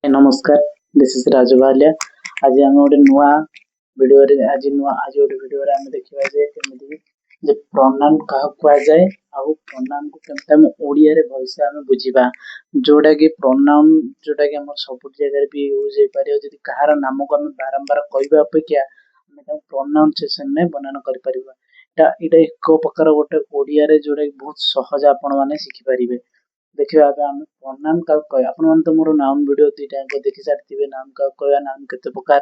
नमस्कार, this is Raju Bhalia. आज आम गोटे नुआ वीडियो रे आज गोटे वीडियो रे आम देखिबा जे केमिति जे प्रोनाउन कहा कुआ जाए आ प्रोनाउन को केमते हम ओडिया रे भलसे हम बुझिबा। जोटा कि प्रोनाउन जोटा कि हम सब जगह भी यूज हे पारियो जदि कहार नाम को हम बारंबार कहबा अपेक्षा हम ता प्रोनाउंसिएशन ने बनान कर परिबा। इटा एक प्रकार गोटे ओडिया रे जोटा कि बहुत सहज आपण माने सिखि परिबे। देखिए आगे हम प्रोनाउन का कह आपण मन तो मोर नाउन वीडियो दुईटा को देखि सारथिबे। नाउन का कहया नाउन केते प्रकार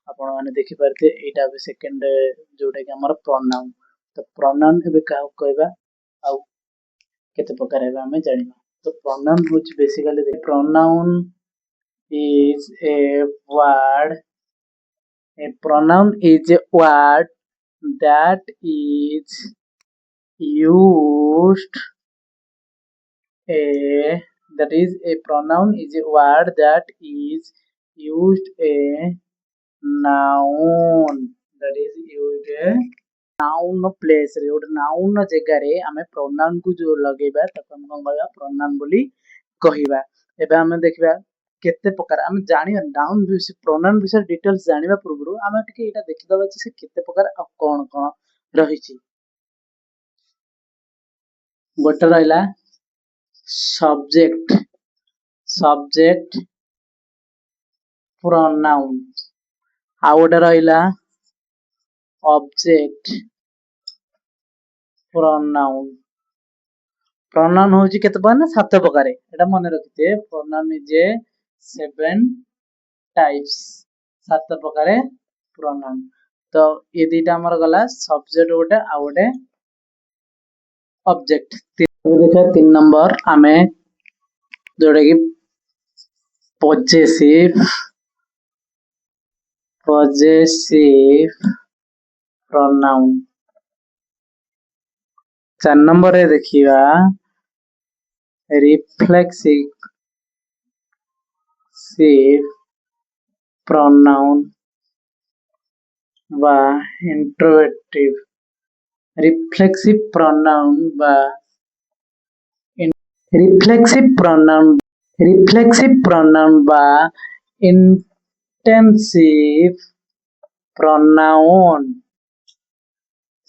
आपण माने देखि पारते। एटा भी सेकंड जोटा कि हमर प्रोनाउन। तो प्रोनाउन एबे का कहबा आ केते प्रकार हेबा हमें जानिबा। तो प्रोनाउन होच basically pronoun is a word. A pronoun is a word that is used a pronoun is a word that is used a noun that is used a noun place रे ଗୋଟେ noun जगह रे हमें pronoun को जो लगेबा ताको हम कोन कहबा pronoun बोली कहिबा। एबे हमें देखबा केते प्रकार हम जानि नाउन विषय pronoun विषय डिटेल्स जानिबा पूर्वरु हमें टिके एटा देखिदबा जे से केते प्रकार आ कोन कोन रहिछि। गोटे रहला subject pronoun आ गोटे रहला object pronoun होची केते प्रकार ना 7 प्रकार एटा मन रखिते। pronoun इज 7 टाइप्स 7 प्रकार pronoun। तो ये दीटा हमर गला सब्जेक्ट गोटे आ गोटे ऑब्जेक्ट। देखा 3 नंबर हमें जोड़ा कि possessive pronoun। 4 नंबर रे देखिबा reflexive pronoun बा introvertive reflexive pronoun बा intensive pronoun।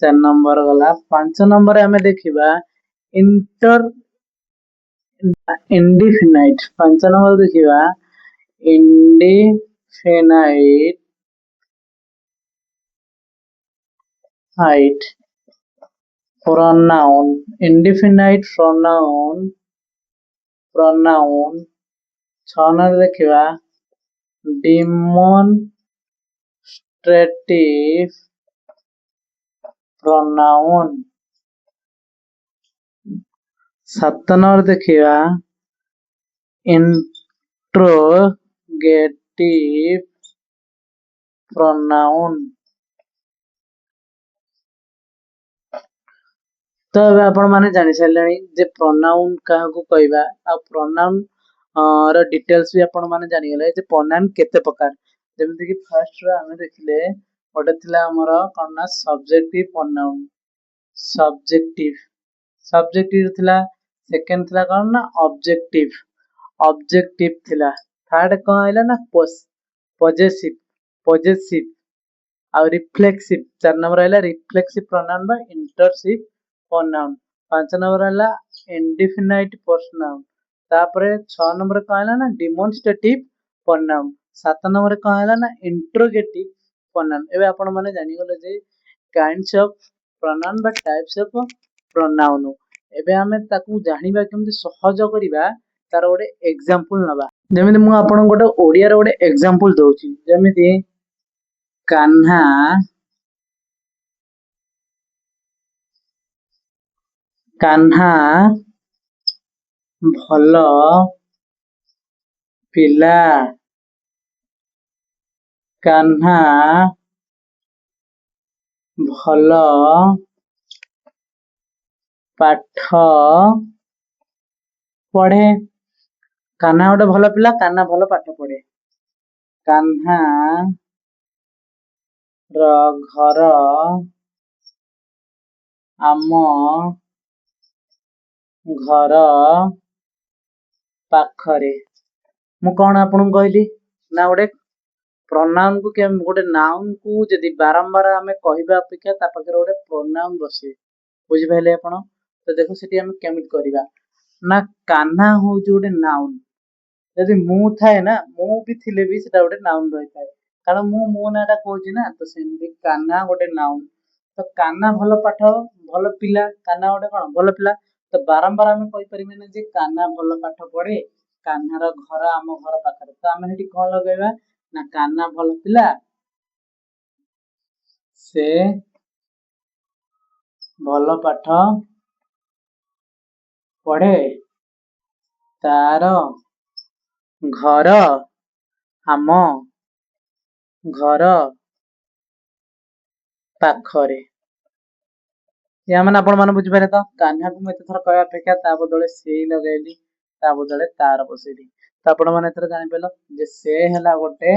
4 नंबर गला 5 नंबर हमें देखिबा indefinite 5 नंबर देखिबा indefinite pronoun 6 नंबर देखिबा demonstrative pronoun। 7 नंबर देखिबा interrogative pronoun। तो अब आपण माने जानि सारलेनी जे प्रोनाउन काहा को कहबा आ प्रोनाउन रो डिटेल्स भी आपण माने जानि गेले जे प्रोनाउन केते प्रकार। जेमिति कि फर्स्ट रो हमें देखिले ओटे थिला हमर कोनना सब्जेक्टिव प्रोनाउन सब्जेक्टिव थिला। सेकंड थिला कोन ना ऑब्जेक्टिव थिला। थर्ड कोन आइला ना पॉजेसिव आ रिफ्लेक्सिव। 4 नंबर आइला रिफ्लेक्सिव प्रोनाउन बा इंटरसिव pronoun। 5 नंबर आला indefinite pronoun। तापरे 6 नंबर का आला ना demonstrative pronoun। 7 नंबर का आला ना interrogative pronoun। एबे आपण माने जानि गले जे kinds of pronoun बा types of pronoun। एबे हमें ताकू जानिबा केमति सहज करिबा तार गोटे एग्जांपल नबा। जेमिति मु आपण गोटे ओडिया रे गोटे एग्जांपल दोउची। जेमिति कान्हा भल पिला कान्हा भल पाठ पढ़े। कान्हा गोटे भल पिला कान्हा भल पाठ पढ़े। कान्हा रो घर आम घर पाखरे। मु कौन आपन कहली ना गोटे प्रोनाउन को गोटे नाउन को जदि बारंबार आम कहवा अपेक्षा ता पाखे गोटे प्रोनाउन बसे बुझिपारे आपण। तो देखो सेठी आम केमिति करवा ना कान्हा हूँ गोटे नाउन जदि मु थाए ना मु भी थिले भी सेटा गोटे नाउन रही थाए कारण मु मो नाटा कहूँ ना तो सेमती कान्हा गोटे नाउन। तो कान्हा भल पाठ भल पिला कान्हा गोटे कौन भल पिला तो बारंबार आम कहीपर जे कान्हा भल पाठ पढ़े कान्हार घर आम घर पाखे तो आम से कौन लगेगा ना कान्हा भल पिला से भल पाठ पढ़े तार घर आम घर पाखरे या मैंने आपण मैंने बुझिपारे तो कान्हा को मुझे थर कह अपेक्षा ता बदले से लगेली ता बदले तार बसैली तो आपण मैंने जानीपार जे से है गोटे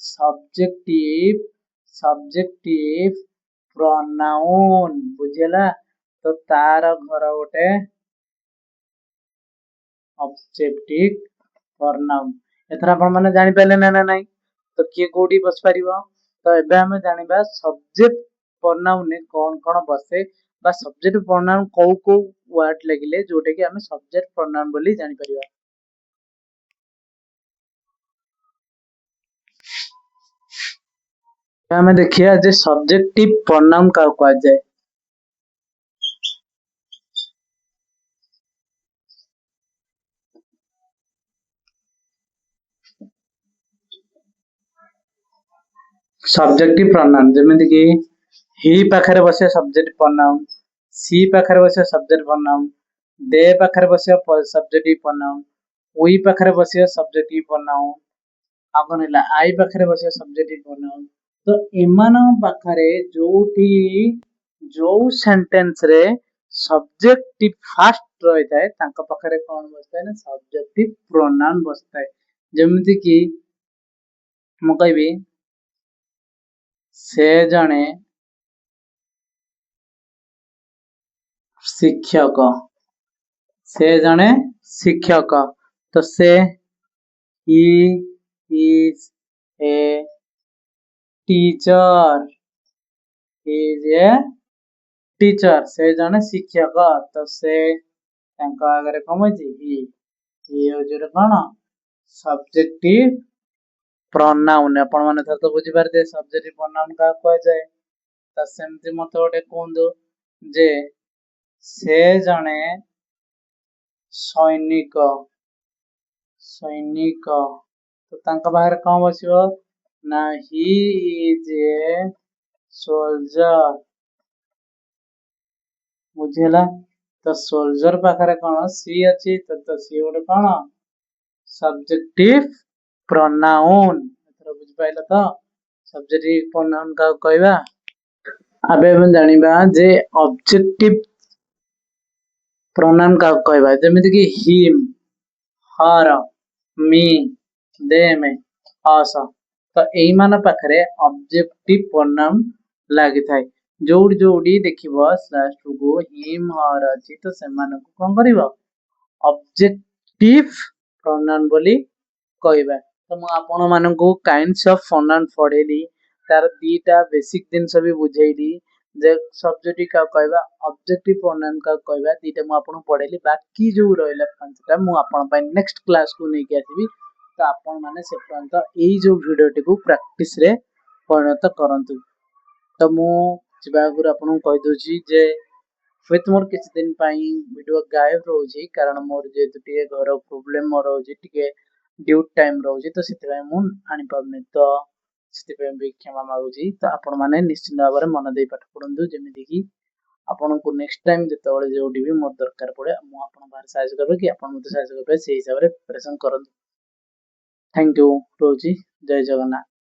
सब्जेक्टिव प्रोनाउन बुझेला तो तार घर गोटे ऑब्जेक्टिव प्रोनाउन एथर आपण माने जानि पाले ना ना नहीं तो किए कोडी बस पारिबो तो एबे हमें जानिबा सब्जेक्ट प्रोनाउन ने कौन कौन बसे बा सब्जेक्ट प्रोनाउन को वर्ड लगिले जोटे कि हमें सब्जेक्ट प्रोनाउन बोली जानि परिबा। हमें देखिए जे सब्जेक्टिव प्रोनाउन का कहा जाए सब्जेक्टिव प्रोनाउन जेमिति कि ही पाखरे बसे सब्जेक्ट प्रोनाउन सी पाखरे बसे सब्जेक्ट प्रोनाउन दे पाखरे बसे सब्जेक्टिव प्रोनाउन वी पाखरे बसे सब्जेक्टिव प्रोनाउन आगन आई पाखरे बसे सब्जेक्टिव प्रोनाउन। तो एमान पाखरे जोठी जो सेंटेंस रे सब्जेक्टिव फास्ट रही थाए तांका पाखरे कौन बसता है सब्जेक्टिव प्रोनाउन बसता है जेमिति कि मु कहबी से जने शिक्षक से जने शिक्षक तो से he is a teacher is a teacher से जने शिक्षक तो से आगे कम ही कौन सब्जेक्टिव प्रोनाउन आपण माने तो बुझी पारते सब्जेक्टिव प्रोनाउन का कह जाए तो सेमती मत गोटे कहूँ जे से जने सैनिक सैनिक तो तांका बाहर कौन बसिबो ना ही इज ए सोल्जर बुझेला तो सोल्जर पाखरे कौन सी अच्छी तो सी गोटे कौन सब्जेक्टिव प्रोनाउन बुझी पाइल तो सब्जेक्टिव प्रोनाउन का कहवा। अबे हम जानिबा जे ऑब्जेक्टिव प्रोनाउन का कहवा जेमिति कि हिम हर मी देम अस तो एई मान पाखरे ऑब्जेक्टिव प्रोनाउन लागि थाए जोडी जोडी देखिबो लास्ट को हिम हर अछि तो सेमान को कोन करिवो ऑब्जेक्टिव प्रोनाउन बोली कहबा। तो मु आपण माननको काइंड्स ऑफ प्रोनाउन पढेली तार दीटा बेसिक जिनस भी बुझेली जे सब्जेक्टिव का कहबा ऑब्जेक्टिव प्रोनाउन का कहबा दीटा मु आपण पढेली बाकी जो रहला पांचटा मु आपण पय नेक्स्ट क्लास को नै के आसीबी तो आपण माने से पर्यंत एई जो वीडियो टी को प्रैक्टिस रे परिणत करंतु। तो मु जिबागुर आपण कहि दोची जे हुत मोर किछ दिन पई वीडियो गायब रहउची कारण मोर जे टिके घर प्रॉब्लम मोर रहउची टिके ड्यूट टाइम रहउची तो सिते मु आनी पाबने तो सिते भी क्षमा मागुची तो आपण माने निश्चित भाव मन दे पाठ पढंतु जेमिति कि आपण को नेक्स्ट टाइम जते बळे जोडी भी मोर दरकार पड़े मु आपण बाहर सहायता करबे कि आपण मते सहायता करबे से हिसाब रे प्रिपरेशन करंतु। थैंक यू रोजी जय जगन्नाथ।